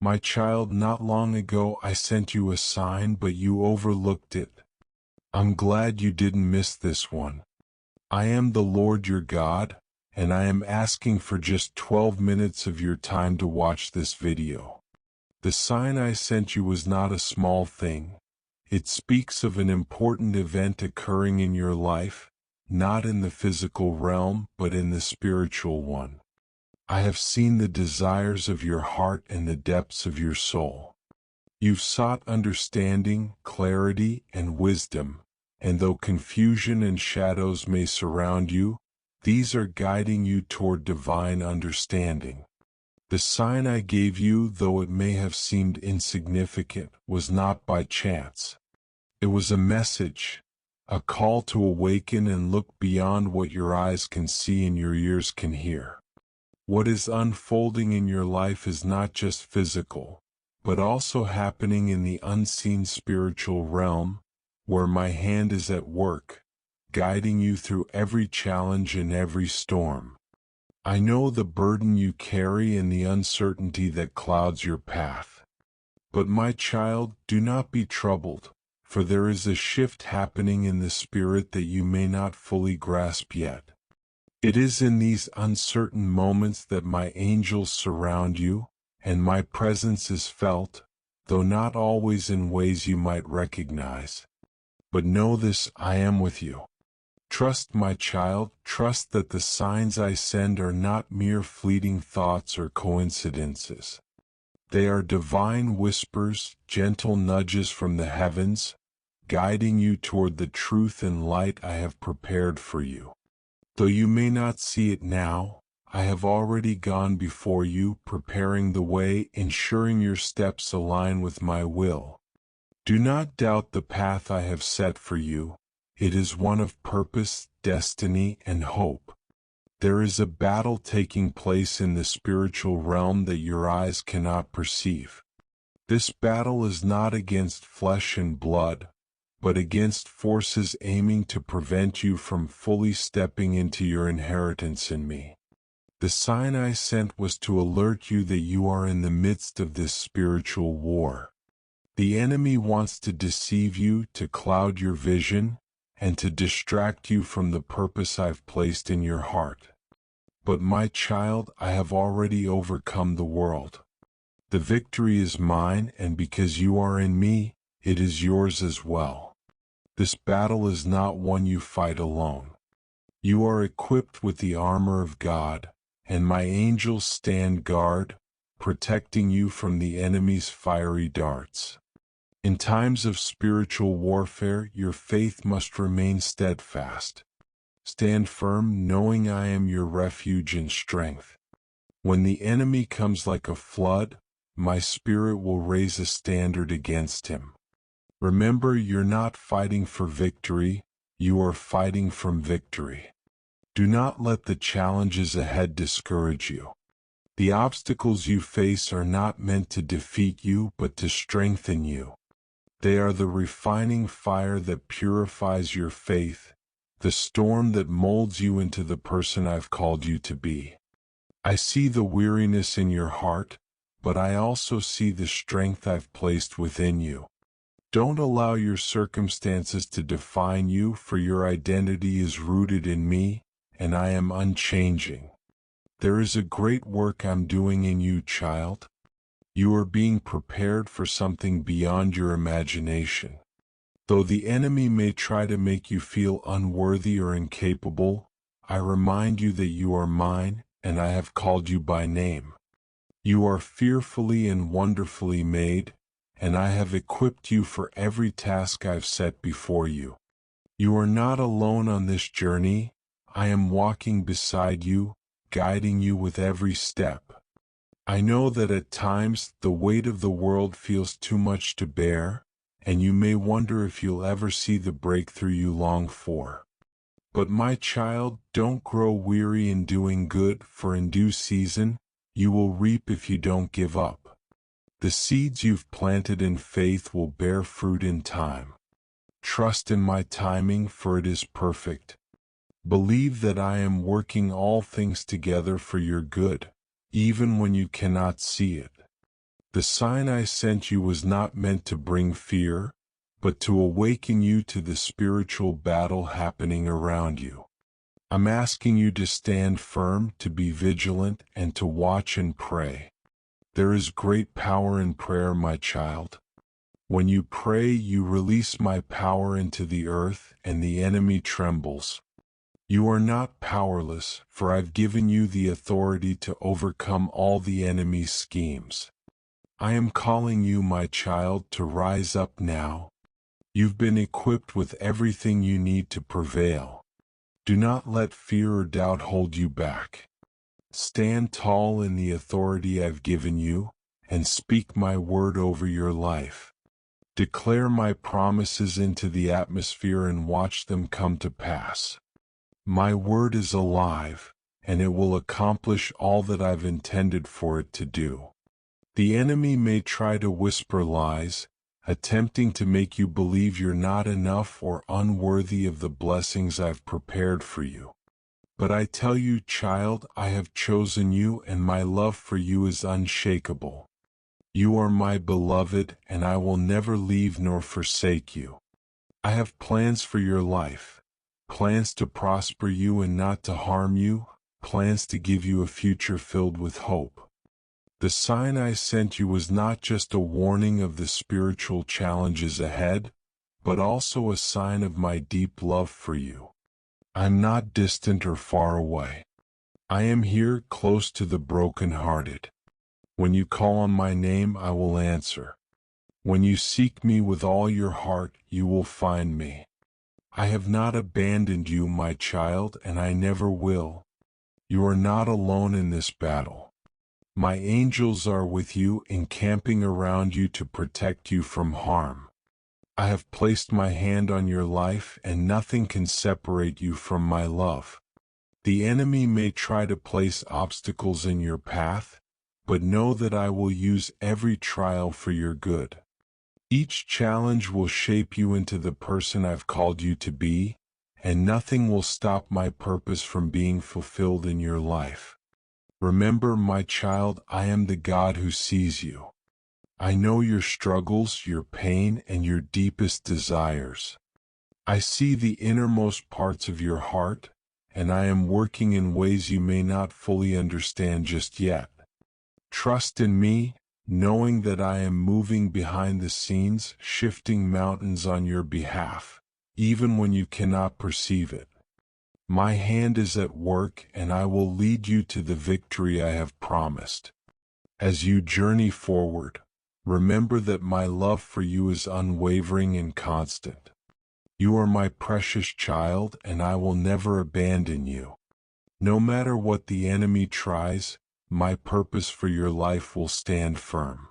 My child, not long ago I sent you a sign, but you overlooked it. I'm glad you didn't miss this one. I am the Lord your God, and I am asking for just 12 minutes of your time to watch this video. The sign I sent you was not a small thing. It speaks of an important event occurring in your life, not in the physical realm, but in the spiritual one. I have seen the desires of your heart and the depths of your soul. You've sought understanding, clarity, and wisdom, and though confusion and shadows may surround you, these are guiding you toward divine understanding. The sign I gave you, though it may have seemed insignificant, was not by chance. It was a message, a call to awaken and look beyond what your eyes can see and your ears can hear. What is unfolding in your life is not just physical, but also happening in the unseen spiritual realm, where my hand is at work, guiding you through every challenge and every storm. I know the burden you carry and the uncertainty that clouds your path. But my child, do not be troubled, for there is a shift happening in the spirit that you may not fully grasp yet. It is in these uncertain moments that my angels surround you, and my presence is felt, though not always in ways you might recognize. But know this, I am with you. Trust, my child, trust that the signs I send are not mere fleeting thoughts or coincidences. They are divine whispers, gentle nudges from the heavens, guiding you toward the truth and light I have prepared for you. Though you may not see it now, I have already gone before you, preparing the way, ensuring your steps align with my will. Do not doubt the path I have set for you. It is one of purpose, destiny, and hope. There is a battle taking place in the spiritual realm that your eyes cannot perceive. This battle is not against flesh and blood, but against forces aiming to prevent you from fully stepping into your inheritance in me. The sign I sent was to alert you that you are in the midst of this spiritual war. The enemy wants to deceive you, to cloud your vision, and to distract you from the purpose I've placed in your heart. But my child, I have already overcome the world. The victory is mine, and because you are in me, it is yours as well. This battle is not one you fight alone. You are equipped with the armor of God, and my angels stand guard, protecting you from the enemy's fiery darts. In times of spiritual warfare, your faith must remain steadfast. Stand firm, knowing I am your refuge and strength. When the enemy comes like a flood, my spirit will raise a standard against him. Remember, you're not fighting for victory, you are fighting from victory. Do not let the challenges ahead discourage you. The obstacles you face are not meant to defeat you, but to strengthen you. They are the refining fire that purifies your faith, the storm that molds you into the person I've called you to be. I see the weariness in your heart, but I also see the strength I've placed within you. Don't allow your circumstances to define you, for your identity is rooted in me, and I am unchanging. There is a great work I'm doing in you, child. You are being prepared for something beyond your imagination. Though the enemy may try to make you feel unworthy or incapable, I remind you that you are mine, and I have called you by name. You are fearfully and wonderfully made, and I have equipped you for every task I've set before you. You are not alone on this journey. I am walking beside you, guiding you with every step. I know that at times the weight of the world feels too much to bear, and you may wonder if you'll ever see the breakthrough you long for. But my child, don't grow weary in doing good, for in due season, you will reap if you don't give up. The seeds you've planted in faith will bear fruit in time. Trust in my timing, for it is perfect. Believe that I am working all things together for your good, even when you cannot see it. The sign I sent you was not meant to bring fear, but to awaken you to the spiritual battle happening around you. I'm asking you to stand firm, to be vigilant, and to watch and pray. There is great power in prayer, my child. When you pray, you release my power into the earth, and the enemy trembles. You are not powerless, for I've given you the authority to overcome all the enemy's schemes. I am calling you, my child, to rise up now. You've been equipped with everything you need to prevail. Do not let fear or doubt hold you back. Stand tall in the authority I've given you, and speak my word over your life. Declare my promises into the atmosphere and watch them come to pass. My word is alive, and it will accomplish all that I've intended for it to do. The enemy may try to whisper lies, attempting to make you believe you're not enough or unworthy of the blessings I've prepared for you. But I tell you, child, I have chosen you, and my love for you is unshakable. You are my beloved, and I will never leave nor forsake you. I have plans for your life, plans to prosper you and not to harm you, plans to give you a future filled with hope. The sign I sent you was not just a warning of the spiritual challenges ahead, but also a sign of my deep love for you. I'm not distant or far away. I am here, close to the brokenhearted. When you call on my name, I will answer. When you seek me with all your heart, you will find me. I have not abandoned you, my child, and I never will. You are not alone in this battle. My angels are with you, encamping around you to protect you from harm. I have placed my hand on your life, and nothing can separate you from my love. The enemy may try to place obstacles in your path, but know that I will use every trial for your good. Each challenge will shape you into the person I've called you to be, and nothing will stop my purpose from being fulfilled in your life. Remember, my child, I am the God who sees you. I know your struggles, your pain, and your deepest desires. I see the innermost parts of your heart, and I am working in ways you may not fully understand just yet. Trust in me, knowing that I am moving behind the scenes, shifting mountains on your behalf, even when you cannot perceive it. My hand is at work, and I will lead you to the victory I have promised. As you journey forward, remember that my love for you is unwavering and constant. You are my precious child, and I will never abandon you. No matter what the enemy tries, my purpose for your life will stand firm.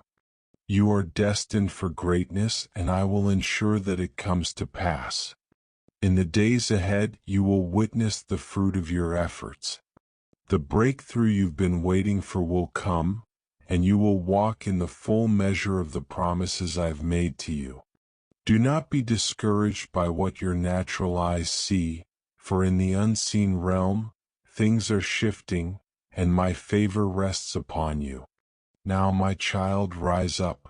You are destined for greatness, and I will ensure that it comes to pass. In the days ahead, you will witness the fruit of your efforts. The breakthrough you've been waiting for will come, and you will walk in the full measure of the promises I've made to you. Do not be discouraged by what your natural eyes see, for in the unseen realm, things are shifting, and my favor rests upon you. Now, my child, rise up.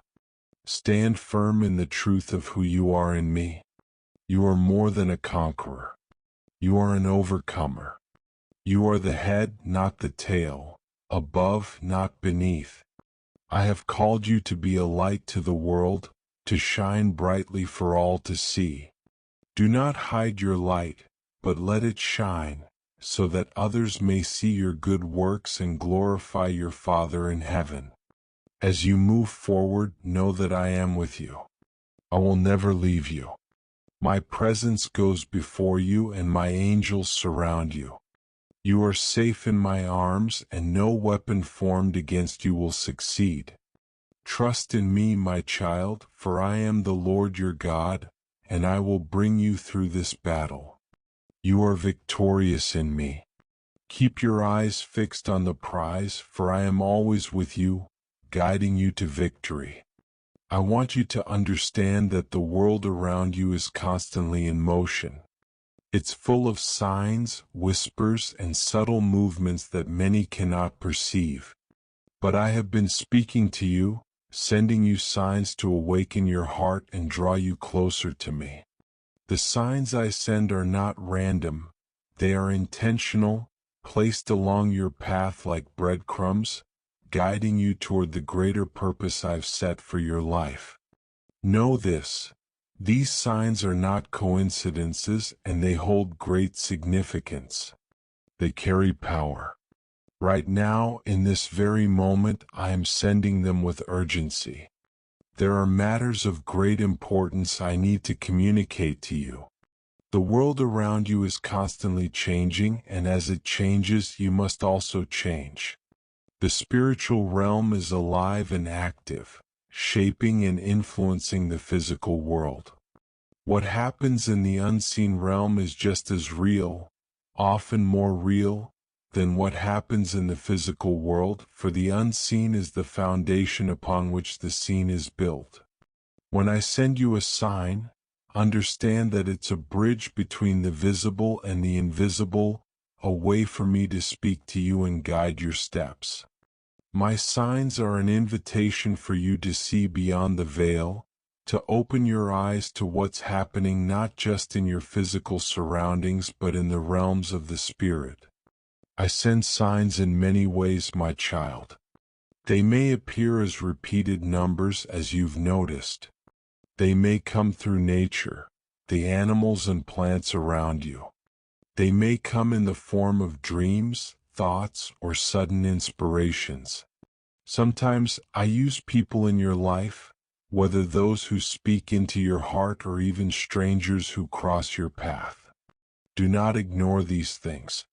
Stand firm in the truth of who you are in me. You are more than a conqueror. You are an overcomer. You are the head, not the tail, above, not beneath. I have called you to be a light to the world, to shine brightly for all to see. Do not hide your light, but let it shine, so that others may see your good works and glorify your Father in heaven. As you move forward, know that I am with you. I will never leave you. My presence goes before you, and my angels surround you. You are safe in my arms, and no weapon formed against you will succeed. Trust in me, my child, for I am the Lord your God, and I will bring you through this battle. You are victorious in me. Keep your eyes fixed on the prize, for I am always with you, guiding you to victory. I want you to understand that the world around you is constantly in motion. It's full of signs, whispers, and subtle movements that many cannot perceive. But I have been speaking to you, sending you signs to awaken your heart and draw you closer to me. The signs I send are not random, they are intentional, placed along your path like breadcrumbs, guiding you toward the greater purpose I've set for your life. Know this: these signs are not coincidences, and they hold great significance. They carry power. Right now, in this very moment, I am sending them with urgency. There are matters of great importance I need to communicate to you. The world around you is constantly changing, and as it changes, you must also change. The spiritual realm is alive and active, shaping and influencing the physical world. What happens in the unseen realm is just as real, often more real, than what happens in the physical world, for the unseen is the foundation upon which the seen is built. When I send you a sign, understand that it's a bridge between the visible and the invisible, a way for me to speak to you and guide your steps. My signs are an invitation for you to see beyond the veil, to open your eyes to what's happening not just in your physical surroundings but in the realms of the spirit. I send signs in many ways, my child. They may appear as repeated numbers, as you've noticed. They may come through nature, the animals and plants around you. They may come in the form of dreams, thoughts, or sudden inspirations. Sometimes I use people in your life, whether those who speak into your heart or even strangers who cross your path. Do not ignore these things.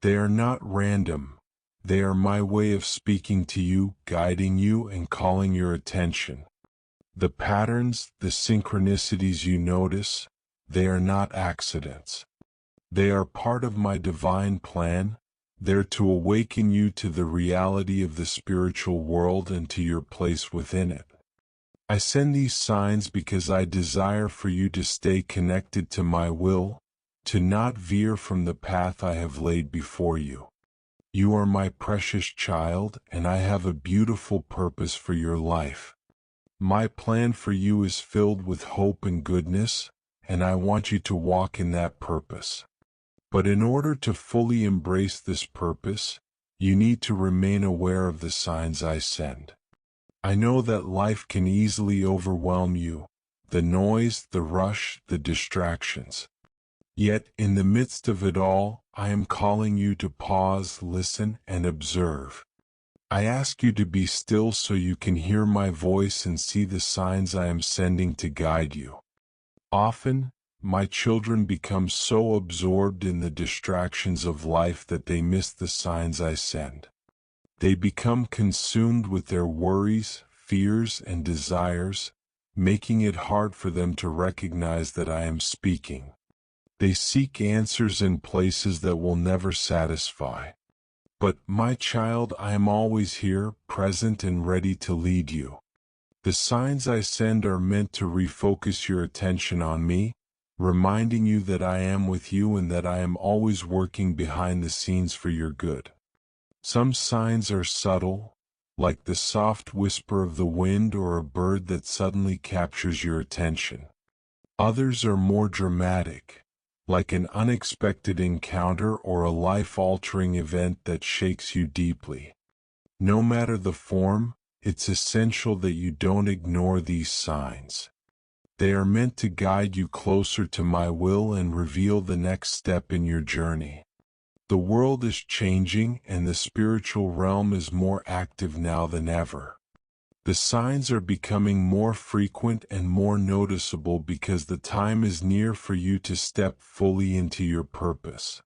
They are not random. They are my way of speaking to you, guiding you, and calling your attention. The patterns, the synchronicities you notice, they are not accidents. They are part of my divine plan. They're to awaken you to the reality of the spiritual world and to your place within it. I send these signs because I desire for you to stay connected to my will, to not veer from the path I have laid before you. You are my precious child, and I have a beautiful purpose for your life. My plan for you is filled with hope and goodness, and I want you to walk in that purpose. But in order to fully embrace this purpose, you need to remain aware of the signs I send. I know that life can easily overwhelm you, the noise, the rush, the distractions. Yet, in the midst of it all, I am calling you to pause, listen, and observe. I ask you to be still so you can hear my voice and see the signs I am sending to guide you. Often, my children become so absorbed in the distractions of life that they miss the signs I send. They become consumed with their worries, fears, and desires, making it hard for them to recognize that I am speaking. They seek answers in places that will never satisfy. But, my child, I am always here, present and ready to lead you. The signs I send are meant to refocus your attention on me, reminding you that I am with you and that I am always working behind the scenes for your good. Some signs are subtle, like the soft whisper of the wind or a bird that suddenly captures your attention. Others are more dramatic, like an unexpected encounter or a life-altering event that shakes you deeply. No matter the form, it's essential that you don't ignore these signs. They are meant to guide you closer to my will and reveal the next step in your journey. The world is changing and the spiritual realm is more active now than ever. The signs are becoming more frequent and more noticeable because the time is near for you to step fully into your purpose.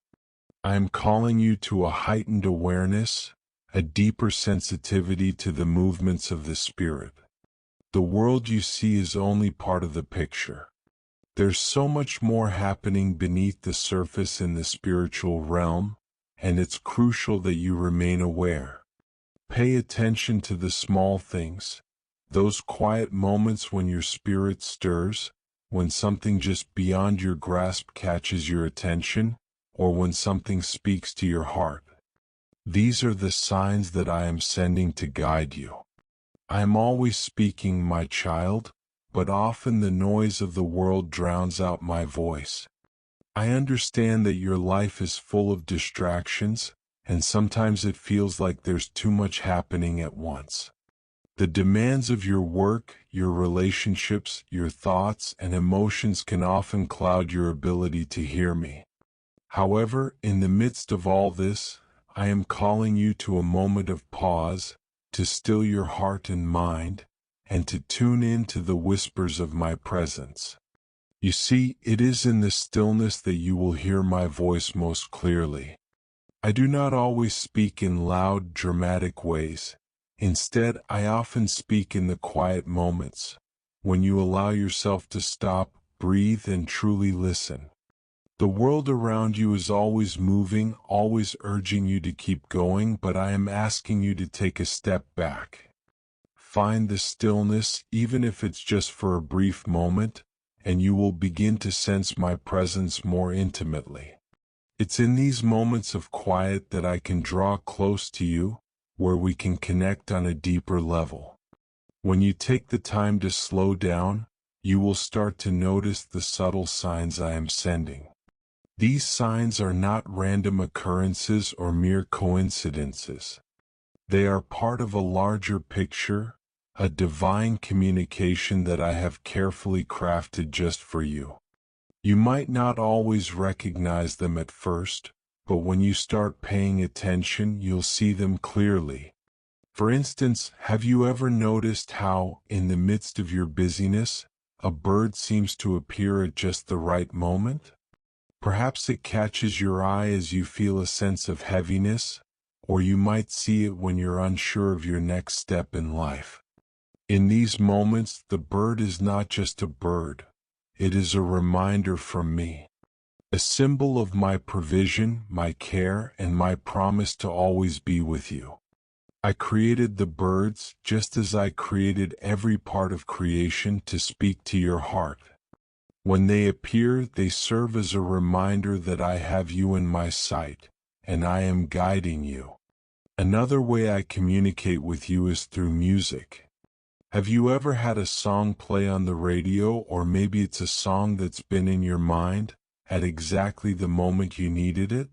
I am calling you to a heightened awareness, a deeper sensitivity to the movements of the Spirit. The world you see is only part of the picture. There's so much more happening beneath the surface in the spiritual realm, and it's crucial that you remain aware. Pay attention to the small things, those quiet moments when your spirit stirs, when something just beyond your grasp catches your attention, or when something speaks to your heart. These are the signs that I am sending to guide you. I am always speaking, my child, but often the noise of the world drowns out my voice. I understand that your life is full of distractions, and sometimes it feels like there's too much happening at once. The demands of your work, your relationships, your thoughts, and emotions can often cloud your ability to hear me. However, in the midst of all this, I am calling you to a moment of pause, to still your heart and mind, and to tune in to the whispers of my presence. You see, it is in the stillness that you will hear my voice most clearly. I do not always speak in loud, dramatic ways. Instead, I often speak in the quiet moments, when you allow yourself to stop, breathe, and truly listen. The world around you is always moving, always urging you to keep going, but I am asking you to take a step back. Find the stillness, even if it's just for a brief moment, and you will begin to sense my presence more intimately. It's in these moments of quiet that I can draw close to you, where we can connect on a deeper level. When you take the time to slow down, you will start to notice the subtle signs I am sending. These signs are not random occurrences or mere coincidences. They are part of a larger picture, a divine communication that I have carefully crafted just for you. You might not always recognize them at first, but when you start paying attention, you'll see them clearly. For instance, have you ever noticed how, in the midst of your busyness, a bird seems to appear at just the right moment? Perhaps it catches your eye as you feel a sense of heaviness, or you might see it when you're unsure of your next step in life. In these moments, the bird is not just a bird. It is a reminder from me. A symbol of my provision, my care, and my promise to always be with you. I created the birds just as I created every part of creation to speak to your heart. When they appear, they serve as a reminder that I have you in my sight, and I am guiding you. Another way I communicate with you is through music. Have you ever had a song play on the radio, or maybe it's a song that's been in your mind at exactly the moment you needed it?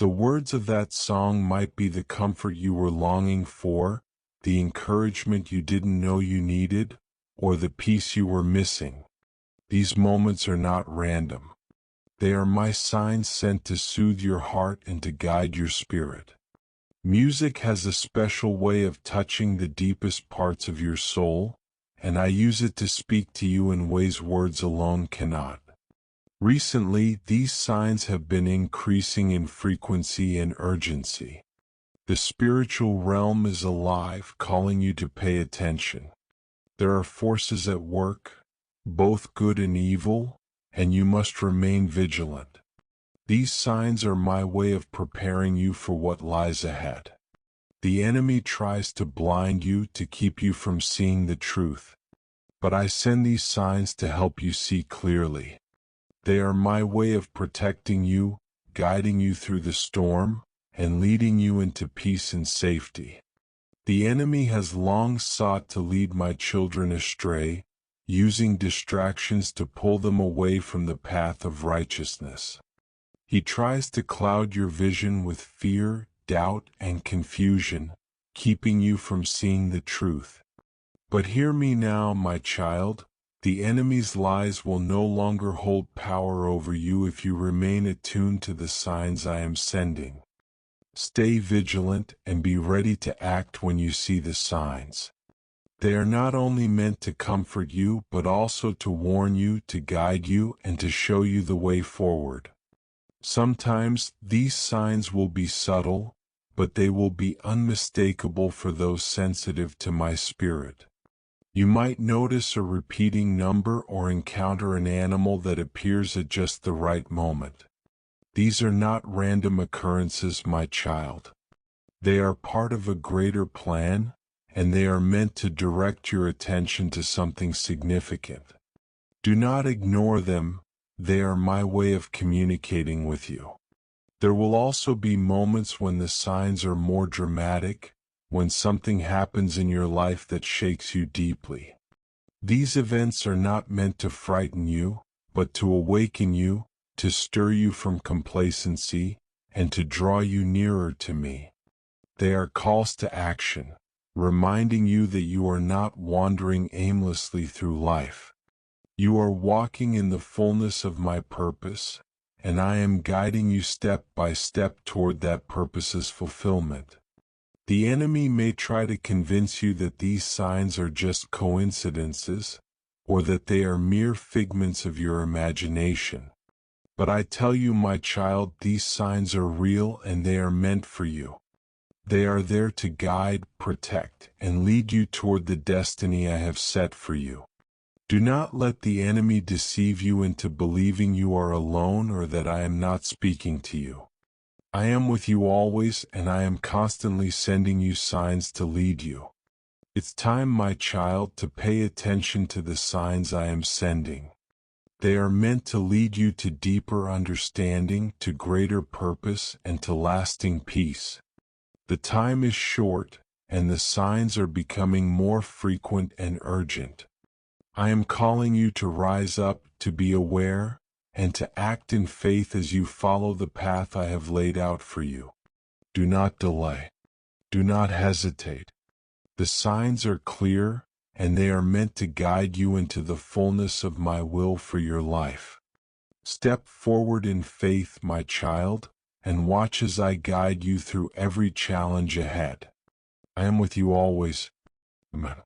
The words of that song might be the comfort you were longing for, the encouragement you didn't know you needed, or the peace you were missing. These moments are not random. They are my signs sent to soothe your heart and to guide your spirit. Music has a special way of touching the deepest parts of your soul, and I use it to speak to you in ways words alone cannot. Recently, these signs have been increasing in frequency and urgency. The spiritual realm is alive, calling you to pay attention. There are forces at work, both good and evil, and you must remain vigilant. These signs are my way of preparing you for what lies ahead. The enemy tries to blind you, to keep you from seeing the truth. But I send these signs to help you see clearly. They are my way of protecting you, guiding you through the storm, and leading you into peace and safety. The enemy has long sought to lead my children astray, using distractions to pull them away from the path of righteousness. He tries to cloud your vision with fear, doubt, and confusion, keeping you from seeing the truth. But hear me now, my child. The enemy's lies will no longer hold power over you if you remain attuned to the signs I am sending. Stay vigilant and be ready to act when you see the signs. They are not only meant to comfort you, but also to warn you, to guide you, and to show you the way forward. Sometimes these signs will be subtle, but they will be unmistakable for those sensitive to my spirit. You might notice a repeating number or encounter an animal that appears at just the right moment. These are not random occurrences, my child. They are part of a greater plan, and they are meant to direct your attention to something significant. Do not ignore them. They are my way of communicating with you. There will also be moments when the signs are more dramatic, when something happens in your life that shakes you deeply. These events are not meant to frighten you, but to awaken you, to stir you from complacency, and to draw you nearer to me. They are calls to action, reminding you that you are not wandering aimlessly through life. You are walking in the fullness of my purpose, and I am guiding you step by step toward that purpose's fulfillment. The enemy may try to convince you that these signs are just coincidences, or that they are mere figments of your imagination. But I tell you, my child, these signs are real and they are meant for you. They are there to guide, protect, and lead you toward the destiny I have set for you. Do not let the enemy deceive you into believing you are alone or that I am not speaking to you. I am with you always, and I am constantly sending you signs to lead you. It's time, my child, to pay attention to the signs I am sending. They are meant to lead you to deeper understanding, to greater purpose, and to lasting peace. The time is short, and the signs are becoming more frequent and urgent. I am calling you to rise up, to be aware, and to act in faith as you follow the path I have laid out for you. Do not delay. Do not hesitate. The signs are clear, and they are meant to guide you into the fullness of my will for your life. Step forward in faith, my child, and watch as I guide you through every challenge ahead. I am with you always. Amen.